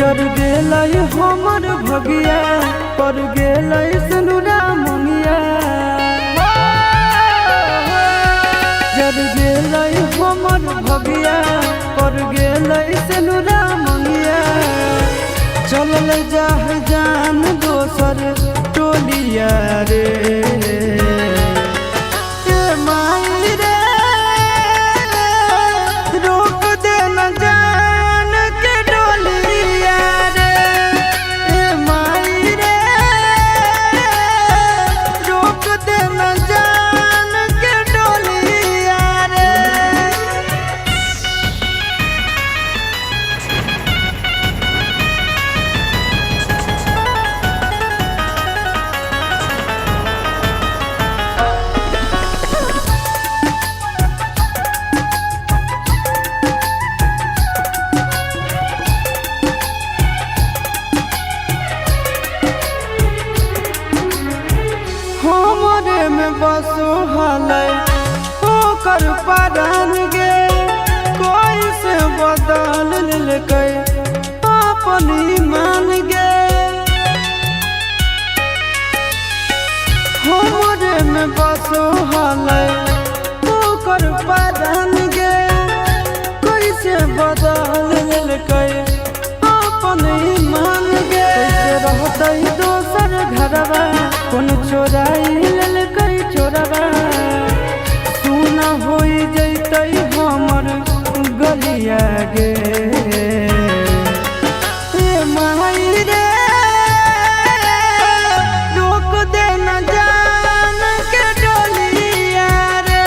जर गेलै हमर भगिया पर गेलै सनुरा मंगिया जर गेलै हमर भगिया पर गेलै सनुरा मंगिया चलल जाह जान दोसर टोलिया रे बसो हलै ओकर परान गे कोई से बदल लेकै अपन ईमान गे हमरे में बसो हलै ओकर परान गे कोई से बदल लेकै अपन ईमान गे रहतै दोसर घरवा कोन चोराई लेलकै चोरवा सुना हो जैतै हमर गलिया गे माई रे रोक दे न जान के डोलिया रे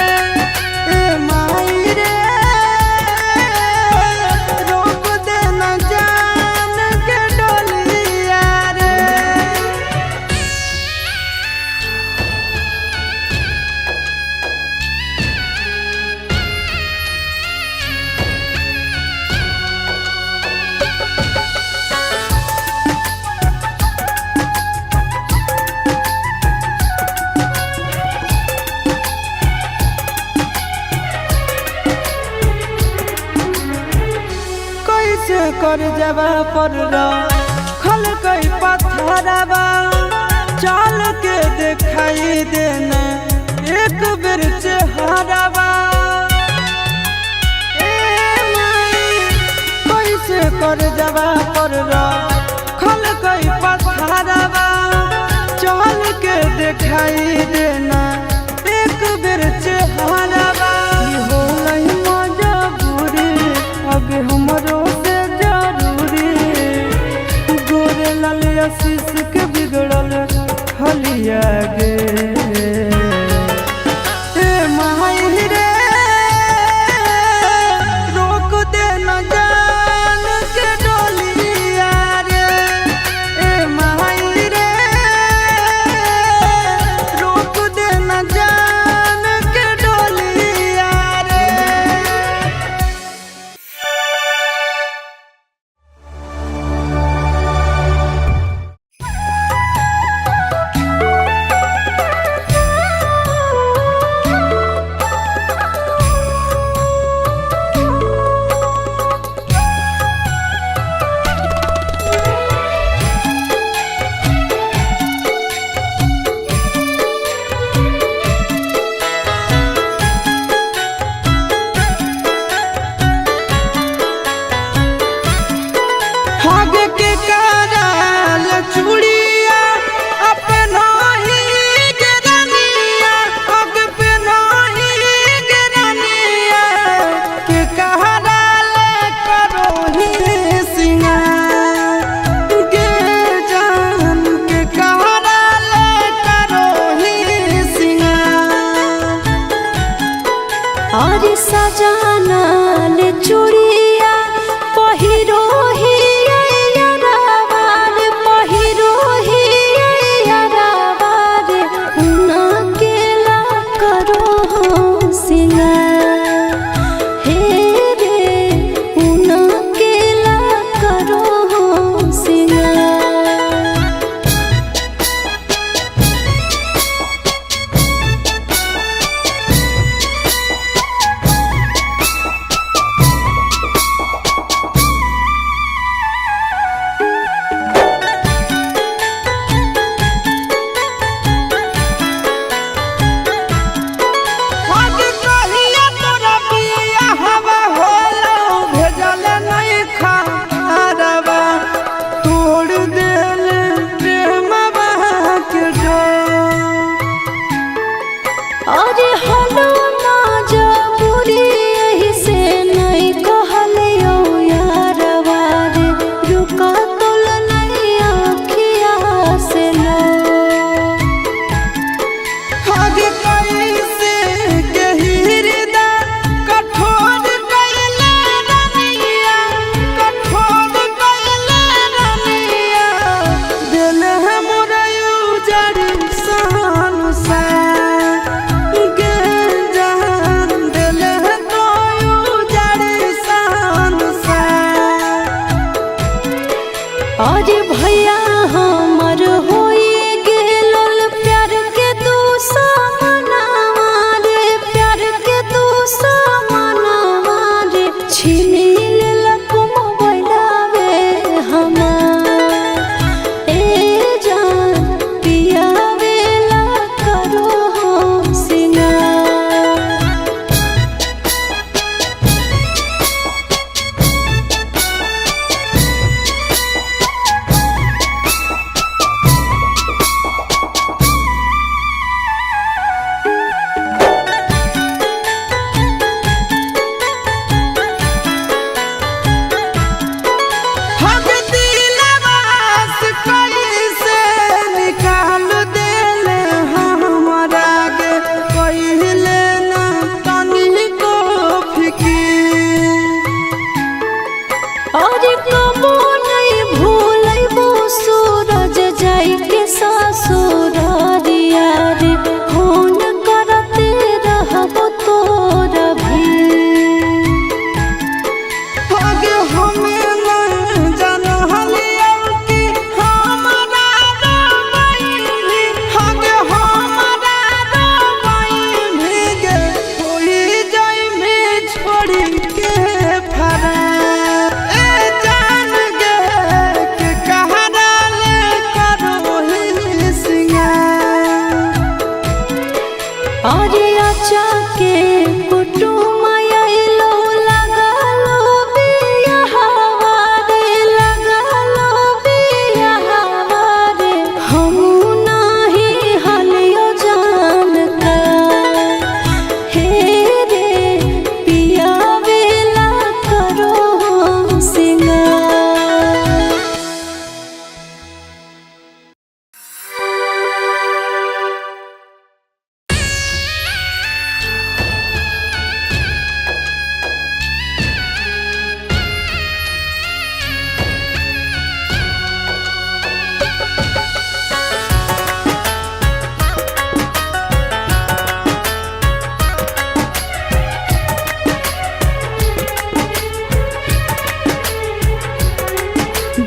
माई रे रोक दे न जान के डोलिया रे कर जवा पर खल कई पत्थरवा चल के दिखाई देना एक बेर चेहरावा कैसे कर जवा पर खल कई पत्थरवा चल के दिखाई देना एक बेर चेहरावा हो मजबूरी आगे हमरो आशीष के बिगड़ल हलिया गे माई रे रोक दे न जान के डोलिया रे माई रे रोक दे न जान के डोलिया रे के ससुरारिया रे फोन करते रहबो तोरा भी आगे हमें नहीं जानो हलिया कि हमारा रबाई आगे हमारा रबाई भीगे कोई जाई में छोड़ी के फरा ए जान गे के कहरा ले करो ही सिंगार अरे आचा के कुटुम आइलो लगलो बियाहवा रे लगलो बियाहवा रे हम नाही हलियो जानता हे रे पिया वेला करो सिंगार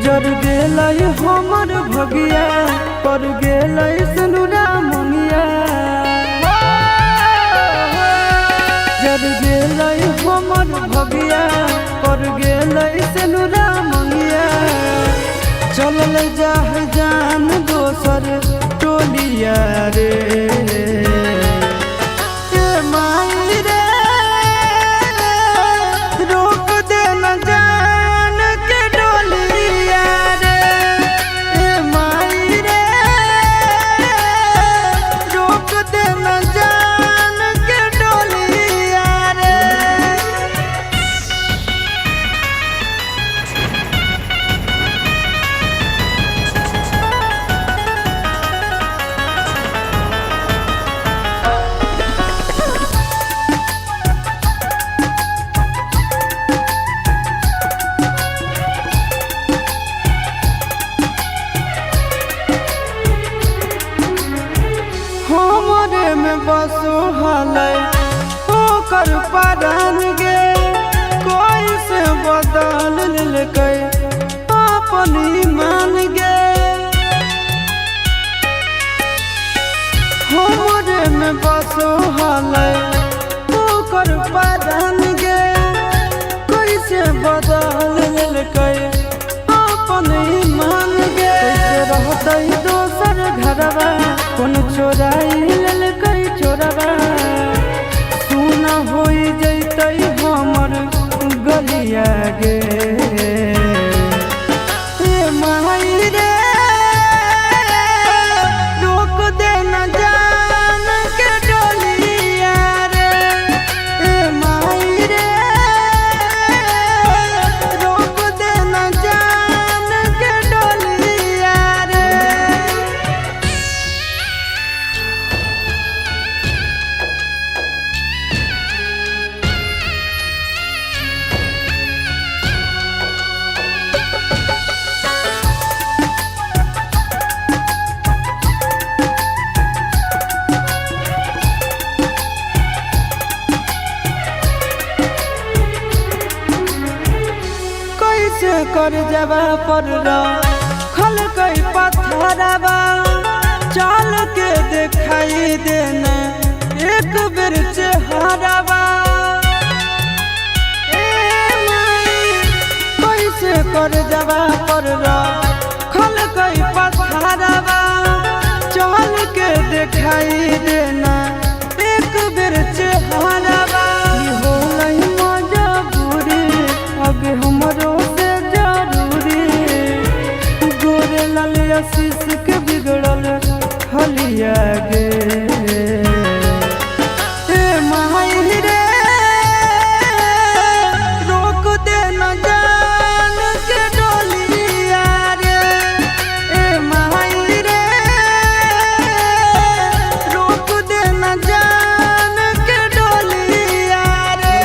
जर गेलै हमर भगिया पर गेलै सनुरा मंगिया जर गेलै हमर भगिया पर गेलै सनुरा मंगिया चलल जाह जान दोसर टोलिया रे ए माई रे रोक दे न जान के डोलिया रे ए माई रे रोक दे न जान के डोलिया रे हमरे में बसो हलै ओकर परान गे कोई से बदल लेलकै अपन ईमान गे हमरे में बसो हलै ओकर परान गे कोई से बदल लेलकै अपन ईमान गे कैसे रहतै दोसर घरवा कौन चोराई लेलकै चोरवा सुना होई जैतै हमर गलिया गे ए माई रे रोक दे न जान के डोलिया रे ए माई रे रोक दे न जान के डोलिया रे कैसे कर जबा पर खल कई पत्थरवा चल के दिखाई देना एक बेर चेहरवा ए माई कैसे कर जबा पर खल कई पत्थरवा चल के दिखाई देना एक बेर चेहरवा ई होलै मजबूरी आगे हमरो से जरूरी गोरे लाल आशीष के बिगड़ल हलिया गे ए माई रे रोक दे न जान के डोलिया रे ए माई रे रोक दे न जान के डोलिया रे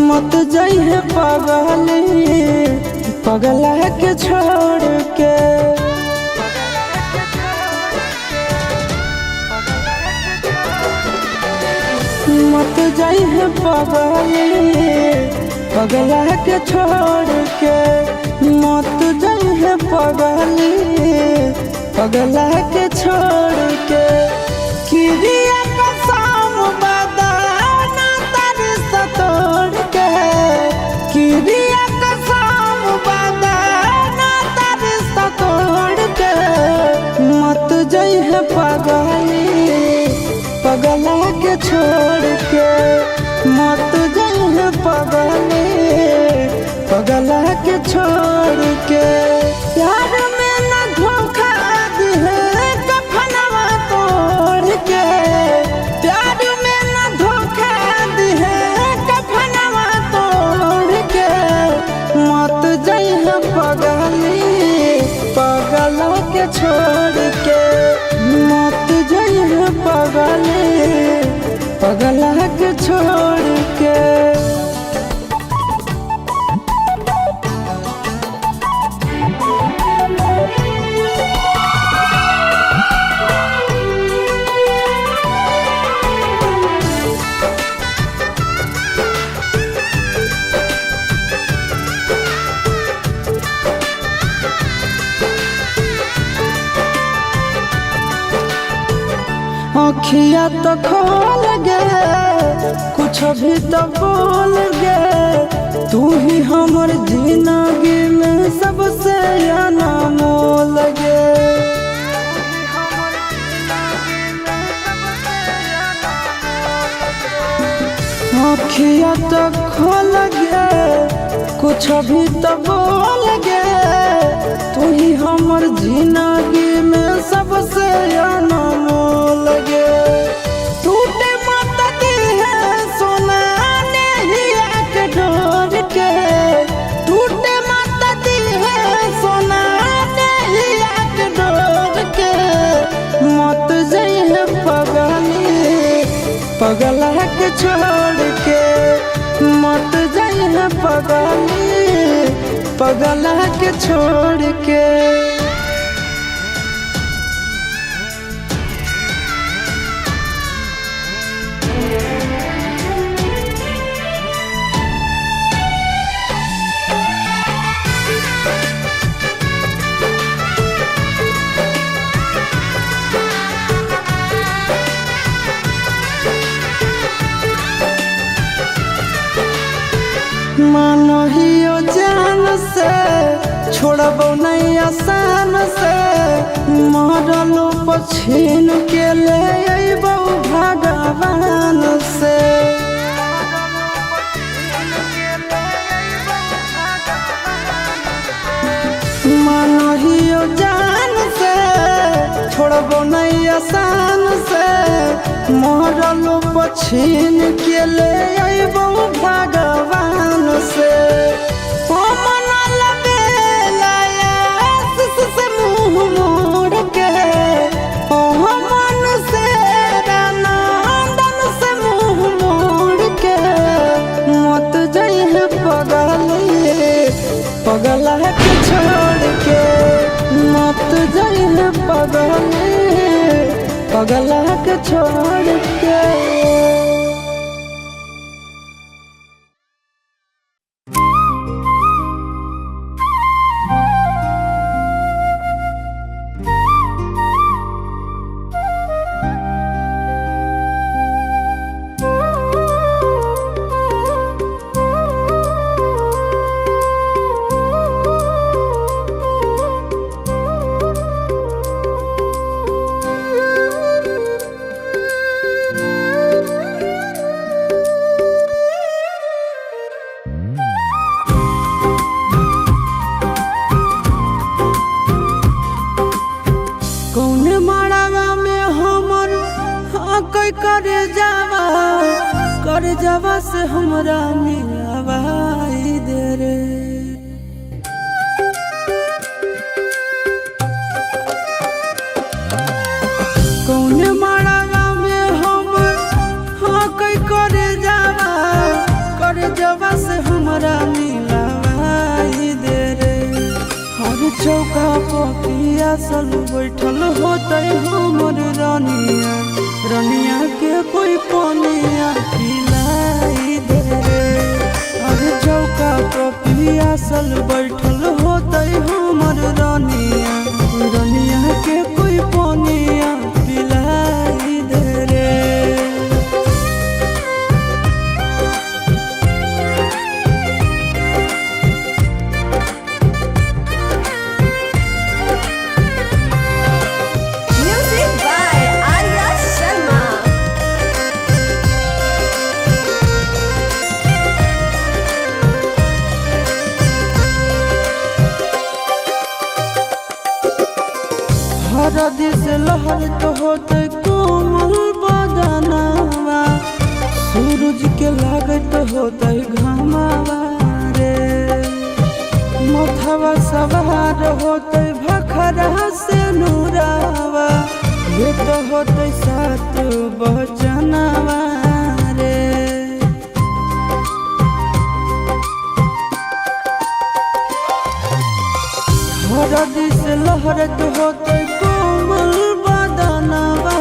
मत जाइए पगला के छोड़ के। मत जाइए पगला के छोड़ के। मत जाइए पगला के छोड़ के। किरिया कसम बदाना तारी सतोड़ के। किरिया कसम बदाना तारी सतोड़ के। मत जाइए पगला के छोड़ के। मत जाइए पगला के छोड़ के। प्यार में न धोखा दिहे कफनवा तोड़ के। प्यार में न धोखा दिहे कफनवा तोड़ के। मत जाइए पगला के छोड़ के। मत जाइए पगला के छोड़ के। अखिया तो खोल गे कुछ भी तो बोल गे। तू ही हमर जिंदगी में सबसे अनमोल गे। अखिया तो खोल गे कुछ भी तो बोल गे। तू ही हमर जिंदगी में सबसे अनमोल गे। टूटे मत दिहे सोना नेहिया के डोर के। टूटे मत दिहे सोना नेहिया के डोर के। मत जाइए पगला के छोड़ के। मत जाइए पगला के छोड़ के। मानो हियो जान से छोड़बो नहीं आसान से। मरलो पछीन के ले अइबो भगवान से। मानो हियो जान से छोड़बो नहीं आसान से। मरलो पछीन के ले अइबो भगवान से। से मुँह मोड़ के मन से रानंदन से मुँह मोड़ के। मत जाइए पगला के छोड़ के। मत जाइए पगला के छोड़ के। कर जवा से हमरा मिलवाई दे रे। कौन मारा में हम हाँ कई करे जावा कर जवा चौका पपिया सल बैठल होते हमर रनिया रनिया के कोई पनिया खिलाई दे रे। अरे चौका पपिया सल बैठल होते हमर रनिया रनिया के कोई पनिया खिलाई दे रे। हरदी से लहर तो होते कोमल बदनावा सूरज के लागत होते घामावा रे। मथवा सवार होते भखरा से नूरावा ये तो होते सात बचनावा रे। हरदी से लहरत होते कोमल बदनावा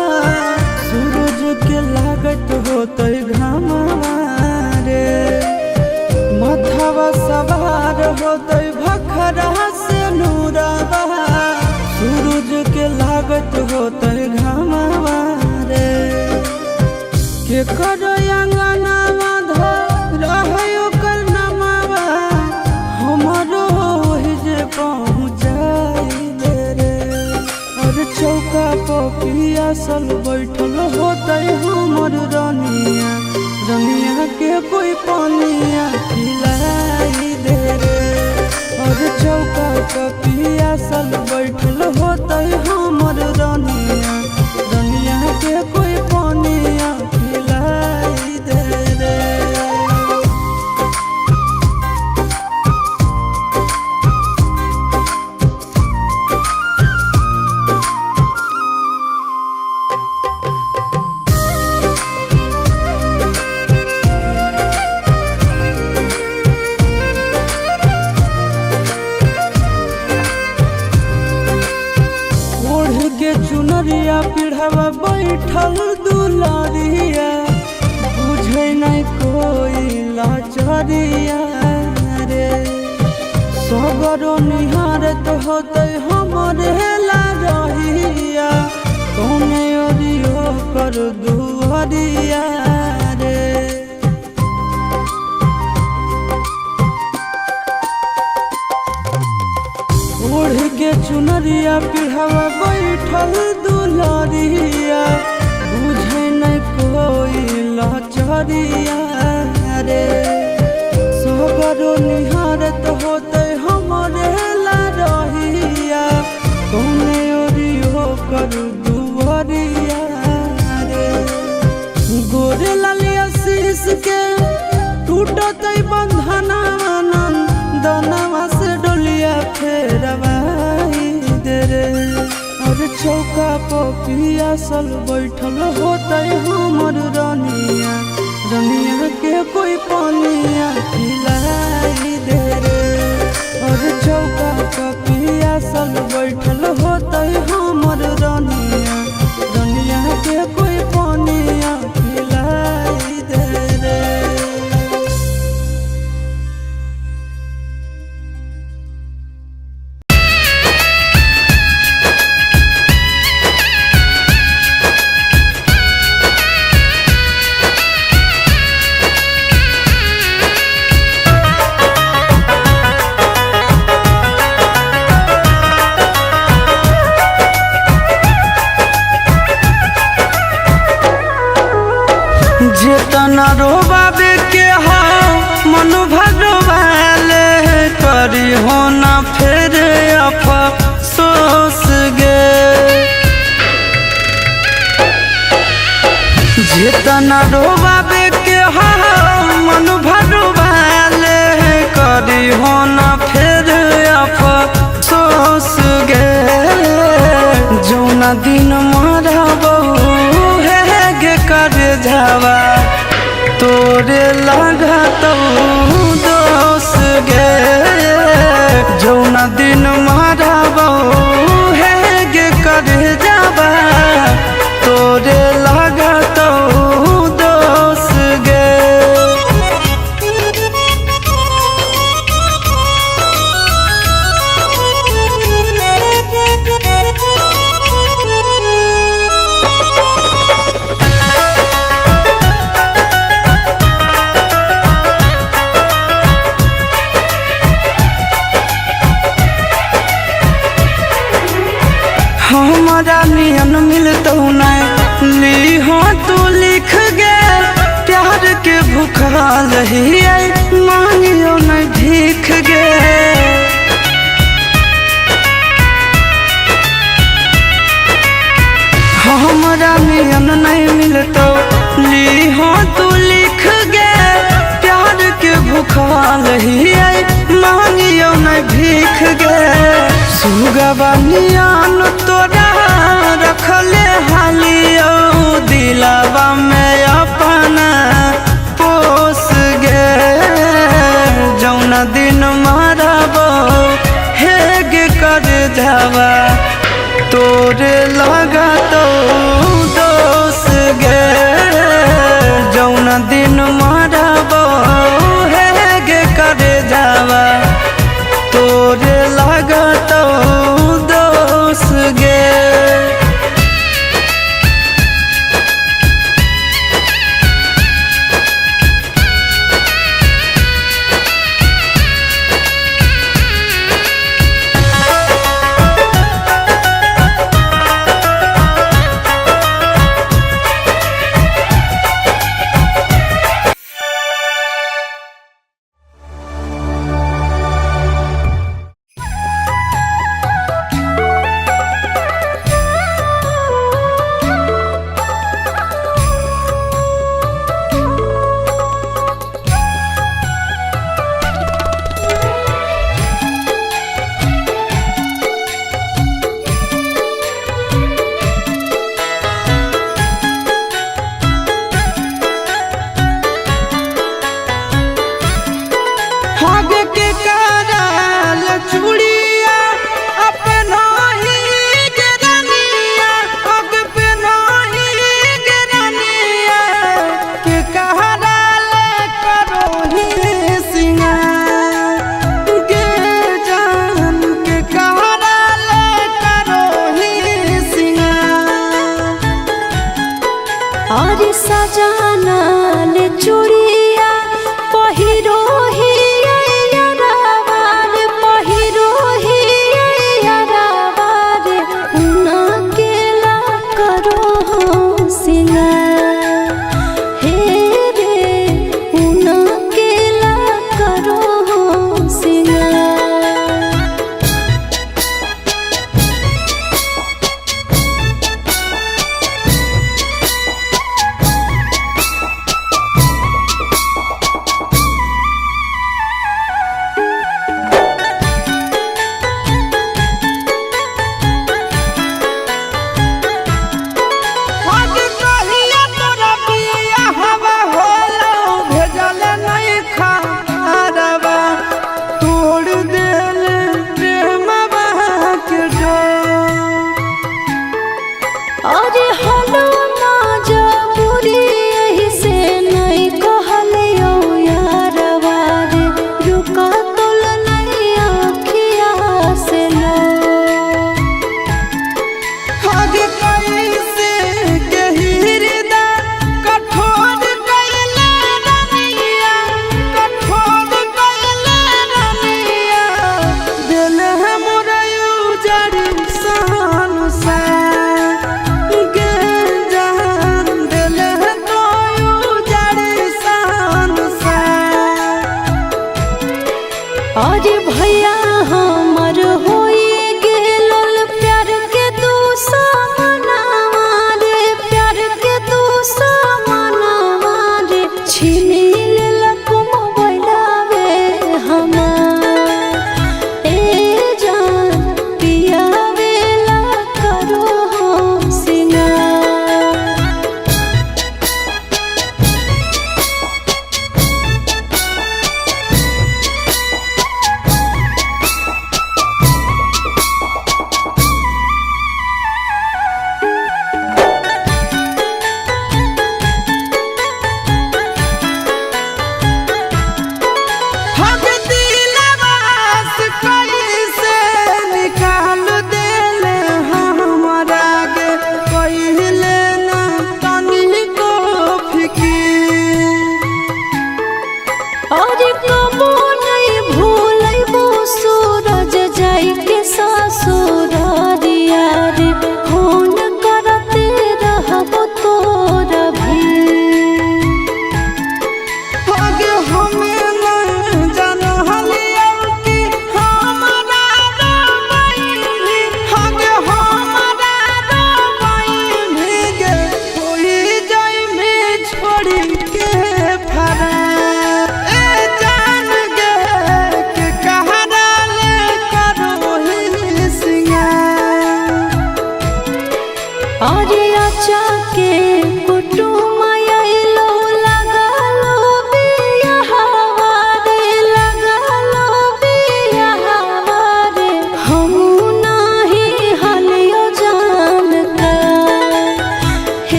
सूरज के लागत होते घामावा रे। मथवा सवार होते भखरा से नूरावा सूरज के लागत होते घामावा रे। के कर अंगनावा रहे ओकर नमावा हमरो ओहि जे पहुँचाई दे रे। अरे चौका पपिया सल बैठल होते हमर रनिया रनिया के कोई पनिया खिलाई दे रे। अरे चौका पपिया सल बैठल होते हमर रनिया रनिया के कोई पनिया खिलाई दे रे। चुनरिया पिढ़ावा बैठल दुलारिया बुझे नहीं कोई लाचारिया रे। सगरो निहारत होते हमरे ला रहिया कौने ओरियो कर दुआरिया रे। ओढ़ के चुनरिया पिढ़ावा बैठल दुलारिया बुझे नहीं कोई लाचारिया रे। सगरो निहारत होते हमरे ला रहिया कौने ओरियो कर दुआरिया रे। गोरे लालिया शीश के टूटत बंधनवा दनवा से डोलिया फेरवाई दे रे। अरे चौका पपिया सल बैठल होते हमर रनिया रनिया के कोई पनिया खिलाई दे रे। अरे चौका पपिया सल बैठल होते हमर रनिया रनिया के कोई पनिया खिलाई दे रे। जेतना रोबाबे के हा मनु भगवाले करी हो ना फिर अफसोस गे। जेतना रोबाबे के हा मनु भगवाले करी हो ना फिर अफसोस गे। जौना दिन मारा बहू है गे कर जावा तोरे लगा तो दोस गे। जौना दिन मारा मारबो हे गे कर जाबा तोरे लागतो दोस गे। हमारा नियन मिलतो नहीं ली हो तू लिख गे प्यार के भूखाल ही मांगियो नहीं भीख गे। हमारा नियन नहीं मिलतो ली हो तू लिख गे प्यार के भूखाल ही मांगियो नहीं भीख गे। सुगवा नियन तोरा रखले हालियो दिलावा में अपना पोस गे। जौन दिन मारबो हे गे कर जावा तोरे लागतो दोस गे। जौन दिन मारबो हे गे कर जावा तोरे लागतो दोस गे। और सजाना ले चूड़िया पहिरो ही यारावार पहिरो ही यारावार उना केला करो हो सिंगार हे रे उना केला करो हो सिंगार।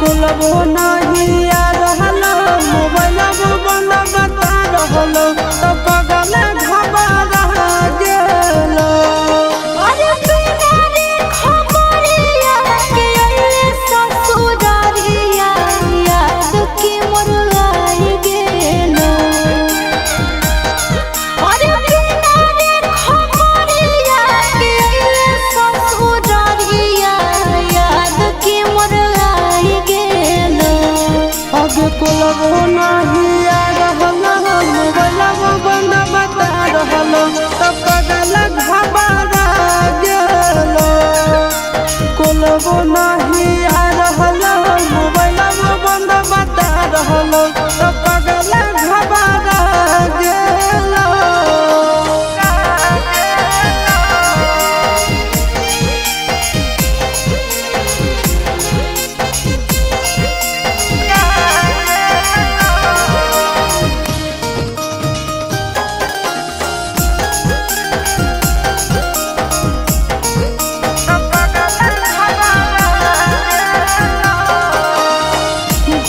कुलबो नहीं आ रहलो मोबाइल बंद बता रहलो तो पगल घबरा गेलो। अरे बिना रे खबरिया के अइले ससुरारिया याद के मोर आई गेलो। अरे बिना रे खबरिया के अइले ससुरारिया याद के मोर आई गेलो। अब कुलबो नहीं आ रहलो मोबाइल बंद बता रहलो तो पगल घबरा गेलो। कुलबो नहीं आ रहलो मोबाइल बंद बता रहलो तो पगल घबरा गेलो।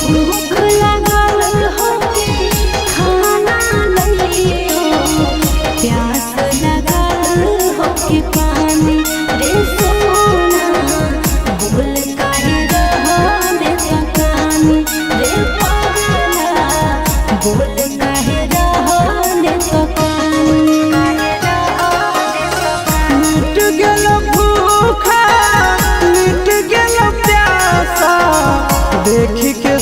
भूख लागल होके खाना लइयो, प्यास लागल होके पानी रे सोना। बोल काहे रहले पकानी रे पगला, बोल काहे रहले पकानी। मिट गेलो भूखा मिट गेलो प्यासा देखी के